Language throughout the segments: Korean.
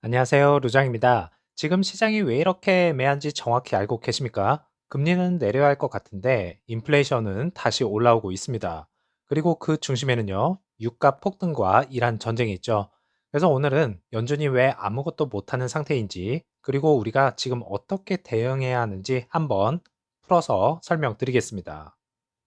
안녕하세요. 루장입니다. 지금 시장이 왜 이렇게 애매한지 정확히 알고 계십니까? 금리는 내려야 할 것 같은데 인플레이션은 다시 올라오고 있습니다. 그리고 그 중심에는요, 유가 폭등과 이란 전쟁이 있죠. 그래서 오늘은 연준이 왜 아무것도 못하는 상태인지, 그리고 우리가 지금 어떻게 대응해야 하는지 한번 풀어서 설명드리겠습니다.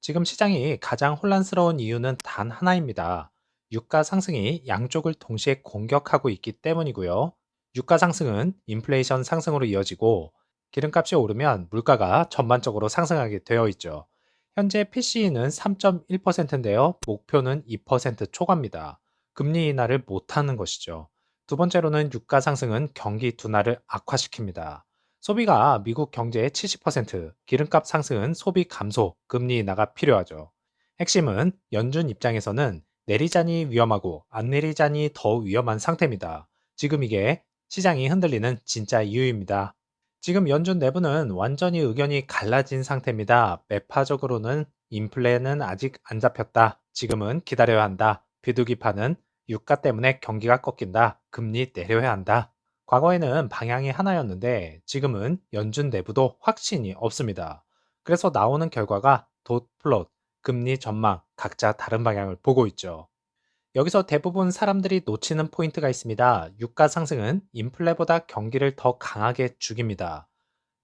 지금 시장이 가장 혼란스러운 이유는 단 하나입니다. 유가 상승이 양쪽을 동시에 공격하고 있기 때문이고요. 유가 상승은 인플레이션 상승으로 이어지고 기름값이 오르면 물가가 전반적으로 상승하게 되어 있죠. 현재 PCE는 3.1%인데요. 목표는 2% 초과입니다. 금리 인하를 못하는 것이죠. 두 번째로는 유가 상승은 경기 둔화를 악화시킵니다. 소비가 미국 경제의 70%, 기름값 상승은 소비 감소, 금리 인하가 필요하죠. 핵심은 연준 입장에서는 내리자니 위험하고 안 내리자니 더 위험한 상태입니다. 지금 이게 시장이 흔들리는 진짜 이유입니다. 지금 연준 내부는 완전히 의견이 갈라진 상태입니다. 매파적으로는 인플레는 아직 안 잡혔다. 지금은 기다려야 한다. 비둘기파는 유가 때문에 경기가 꺾인다. 금리 내려야 한다. 과거에는 방향이 하나였는데 지금은 연준 내부도 확신이 없습니다. 그래서 나오는 결과가 돗 플롯, 금리 전망 각자 다른 방향을 보고 있죠. 여기서 대부분 사람들이 놓치는 포인트가 있습니다. 유가 상승은 인플레보다 경기를 더 강하게 죽입니다.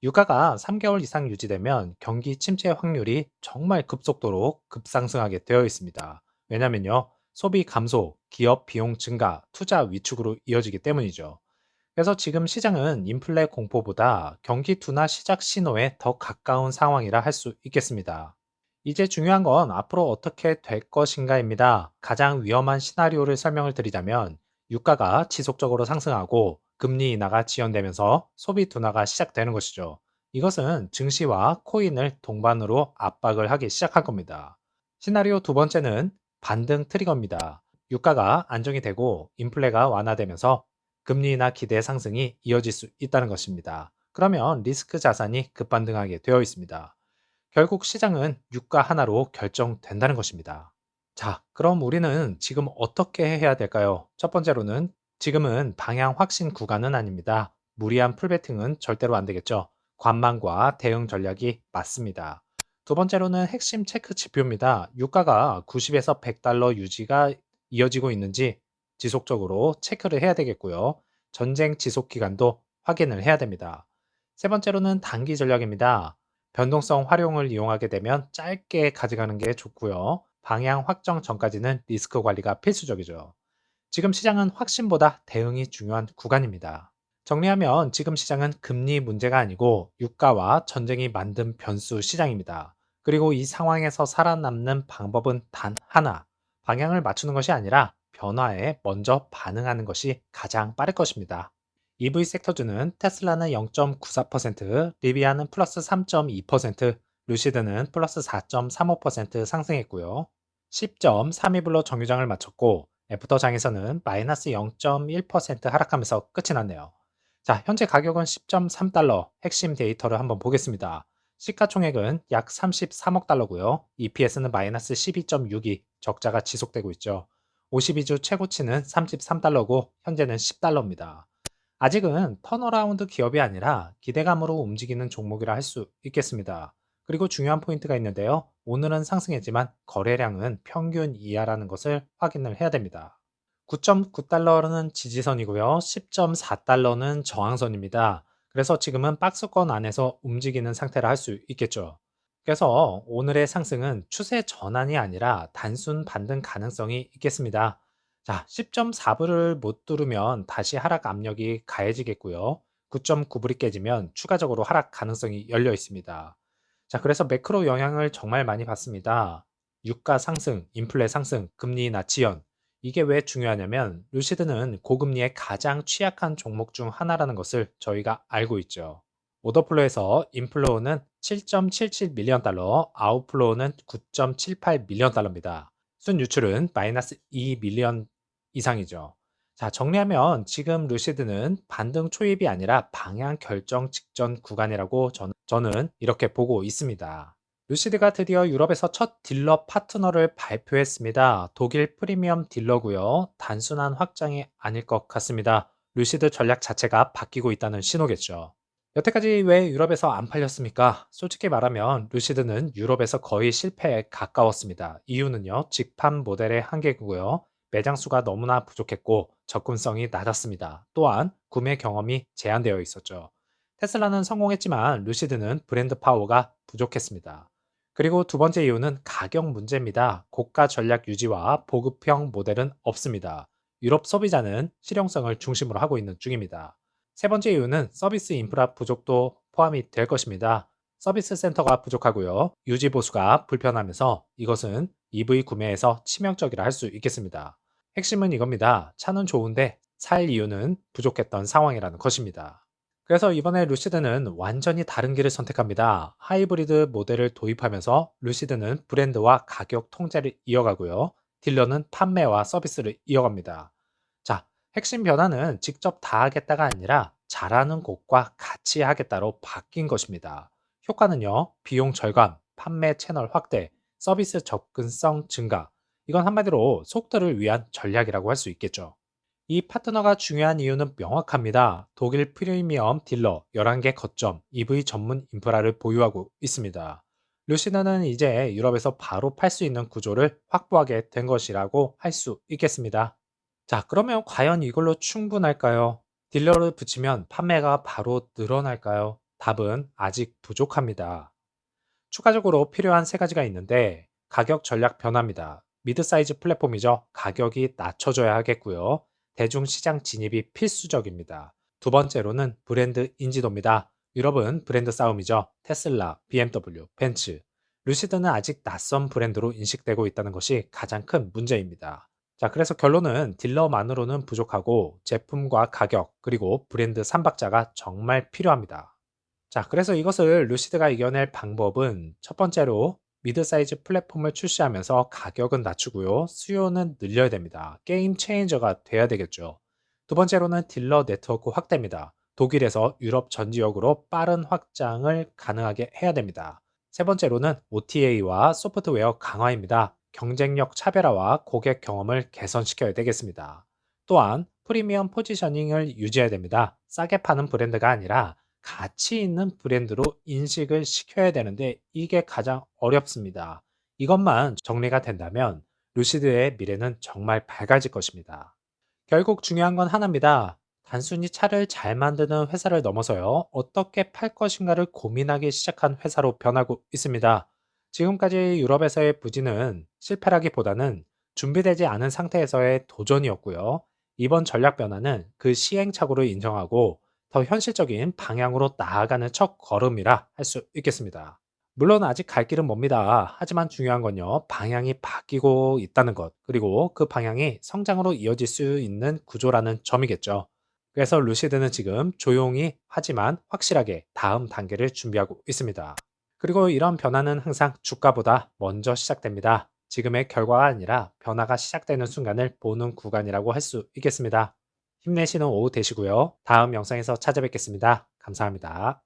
유가가 3개월 이상 유지되면 경기 침체 확률이 정말 급속도로 급상승하게 되어 있습니다. 왜냐면요, 소비 감소, 기업 비용 증가, 투자 위축으로 이어지기 때문이죠. 그래서 지금 시장은 인플레 공포보다 경기 둔화 시작 신호에 더 가까운 상황이라 할 수 있겠습니다. 이제 중요한 건 앞으로 어떻게 될 것인가입니다. 가장 위험한 시나리오를 설명을 드리자면 유가가 지속적으로 상승하고 금리 인하가 지연되면서 소비 둔화가 시작되는 것이죠. 이것은 증시와 코인을 동반으로 압박을 하기 시작할 겁니다. 시나리오 두 번째는 반등 트리거입니다. 유가가 안정이 되고 인플레가 완화되면서 금리나 기대 상승이 이어질 수 있다는 것입니다. 그러면 리스크 자산이 급반등하게 되어 있습니다. 결국 시장은 유가 하나로 결정된다는 것입니다. 자, 그럼 우리는 지금 어떻게 해야 될까요? 첫 번째로는 지금은 방향 확신 구간은 아닙니다. 무리한 풀베팅은 절대로 안 되겠죠. 관망과 대응 전략이 맞습니다. 두 번째로는 핵심 체크 지표입니다. 유가가 90에서 100달러 유지가 이어지고 있는지 지속적으로 체크를 해야 되겠고요. 전쟁 지속 기간도 확인을 해야 됩니다. 세 번째로는 단기 전략입니다. 변동성 활용을 이용하게 되면 짧게 가져가는 게 좋고요. 방향 확정 전까지는 리스크 관리가 필수적이죠. 지금 시장은 확신보다 대응이 중요한 구간입니다. 정리하면 지금 시장은 금리 문제가 아니고 유가와 전쟁이 만든 변수 시장입니다. 그리고 이 상황에서 살아남는 방법은 단 하나, 방향을 맞추는 것이 아니라 변화에 먼저 반응하는 것이 가장 빠를 것입니다. EV 섹터주는 테슬라는 0.94%, 리비아는 플러스 3.2%, 루시드는 플러스 4.35% 상승했고요. 10.32불로 정유장을 마쳤고 애프터장에서는 마이너스 0.1% 하락하면서 끝이 났네요. 자, 현재 가격은 10.3달러, 핵심 데이터를 한번 보겠습니다. 시가총액은 약 33억 달러고요. EPS는 마이너스 12.62, 적자가 지속되고 있죠. 52주 최고치는 33달러고 현재는 10달러입니다. 아직은 턴어라운드 기업이 아니라 기대감으로 움직이는 종목이라 할 수 있겠습니다. 그리고 중요한 포인트가 있는데요. 오늘은 상승했지만 거래량은 평균 이하라는 것을 확인을 해야 됩니다. 9.9달러는 지지선이고요. 10.4달러는 저항선입니다. 그래서 지금은 박스권 안에서 움직이는 상태라 할 수 있겠죠. 그래서 오늘의 상승은 추세 전환이 아니라 단순 반등 가능성이 있겠습니다. 자, 10.4불을 못 뚫으면 다시 하락 압력이 가해지겠고요. 9.9불이 깨지면 추가적으로 하락 가능성이 열려 있습니다. 자, 그래서 매크로 영향을 정말 많이 받습니다. 유가 상승, 인플레 상승, 금리 인하 지연. 이게 왜 중요하냐면 루시드는 고금리에 가장 취약한 종목 중 하나라는 것을 저희가 알고 있죠. 오더플로에서 인플로우는 7.77 밀리언 달러, 아웃플로우는 9.78 밀리언 달러입니다. 순유출은 마이너스 2 밀리언 이상이죠. 자, 정리하면 지금 루시드는 반등 초입이 아니라 방향 결정 직전 구간이라고 저는 이렇게 보고 있습니다. 루시드가 드디어 유럽에서 첫 딜러 파트너를 발표했습니다. 독일 프리미엄 딜러고요. 단순한 확장이 아닐 것 같습니다. 루시드 전략 자체가 바뀌고 있다는 신호겠죠. 여태까지 왜 유럽에서 안 팔렸습니까? 솔직히 말하면 루시드는 유럽에서 거의 실패에 가까웠습니다. 이유는요, 직판 모델의 한계고요. 매장 수가 너무나 부족했고 접근성이 낮았습니다. 또한 구매 경험이 제한되어 있었죠. 테슬라는 성공했지만 루시드는 브랜드 파워가 부족했습니다. 그리고 두 번째 이유는 가격 문제입니다. 고가 전략 유지와 보급형 모델은 없습니다. 유럽 소비자는 실용성을 중심으로 하고 있는 중입니다. 세 번째 이유는 서비스 인프라 부족도 포함이 될 것입니다. 서비스 센터가 부족하고요. 유지 보수가 불편하면서 이것은 EV 구매에서 치명적이라 할 수 있겠습니다. 핵심은 이겁니다. 차는 좋은데 살 이유는 부족했던 상황이라는 것입니다. 그래서 이번에 루시드는 완전히 다른 길을 선택합니다. 하이브리드 모델을 도입하면서 루시드는 브랜드와 가격 통제를 이어가고요. 딜러는 판매와 서비스를 이어갑니다. 자, 핵심 변화는 직접 다 하겠다가 아니라 잘하는 곳과 같이 하겠다로 바뀐 것입니다. 효과는요, 비용 절감, 판매 채널 확대, 서비스 접근성 증가. 이건 한마디로 속도를 위한 전략이라고 할 수 있겠죠. 이 파트너가 중요한 이유는 명확합니다. 독일 프리미엄 딜러 11개 거점 EV 전문 인프라를 보유하고 있습니다. 루시드는 이제 유럽에서 바로 팔 수 있는 구조를 확보하게 된 것이라고 할 수 있겠습니다. 자, 그러면 과연 이걸로 충분할까요? 딜러를 붙이면 판매가 바로 늘어날까요? 답은 아직 부족합니다. 추가적으로 필요한 세 가지가 있는데 가격 전략 변화입니다. 미드 사이즈 플랫폼이죠. 가격이 낮춰져야 하겠고요. 대중시장 진입이 필수적입니다. 두 번째로는 브랜드 인지도입니다. 유럽은 브랜드 싸움이죠. 테슬라, BMW, 벤츠. 루시드는 아직 낯선 브랜드로 인식되고 있다는 것이 가장 큰 문제입니다. 자, 그래서 결론은 딜러만으로는 부족하고 제품과 가격, 그리고 브랜드 삼박자가 정말 필요합니다. 자, 그래서 이것을 루시드가 이겨낼 방법은 첫 번째로 미드 사이즈 플랫폼을 출시하면서 가격은 낮추고요. 수요는 늘려야 됩니다. 게임 체인저가 돼야 되겠죠. 두 번째로는 딜러 네트워크 확대입니다. 독일에서 유럽 전 지역으로 빠른 확장을 가능하게 해야 됩니다. 세 번째로는 OTA와 소프트웨어 강화입니다. 경쟁력 차별화와 고객 경험을 개선시켜야 되겠습니다. 또한 프리미엄 포지셔닝을 유지해야 됩니다. 싸게 파는 브랜드가 아니라 가치 있는 브랜드로 인식을 시켜야 되는데 이게 가장 어렵습니다. 이것만 정리가 된다면 루시드의 미래는 정말 밝아질 것입니다. 결국 중요한 건 하나입니다. 단순히 차를 잘 만드는 회사를 넘어서요, 어떻게 팔 것인가를 고민하기 시작한 회사로 변하고 있습니다. 지금까지 유럽에서의 부진은 실패라기보다는 준비되지 않은 상태에서의 도전이었고요. 이번 전략 변화는 그 시행착오를 인정하고 더 현실적인 방향으로 나아가는 첫 걸음이라 할 수 있겠습니다. 물론 아직 갈 길은 멉니다. 하지만 중요한 건요, 방향이 바뀌고 있다는 것, 그리고 그 방향이 성장으로 이어질 수 있는 구조라는 점이겠죠. 그래서 루시드는 지금 조용히 하지만 확실하게 다음 단계를 준비하고 있습니다. 그리고 이런 변화는 항상 주가보다 먼저 시작됩니다. 지금의 결과가 아니라 변화가 시작되는 순간을 보는 구간이라고 할 수 있겠습니다. 힘내시는 오후 되시고요. 다음 영상에서 찾아뵙겠습니다. 감사합니다.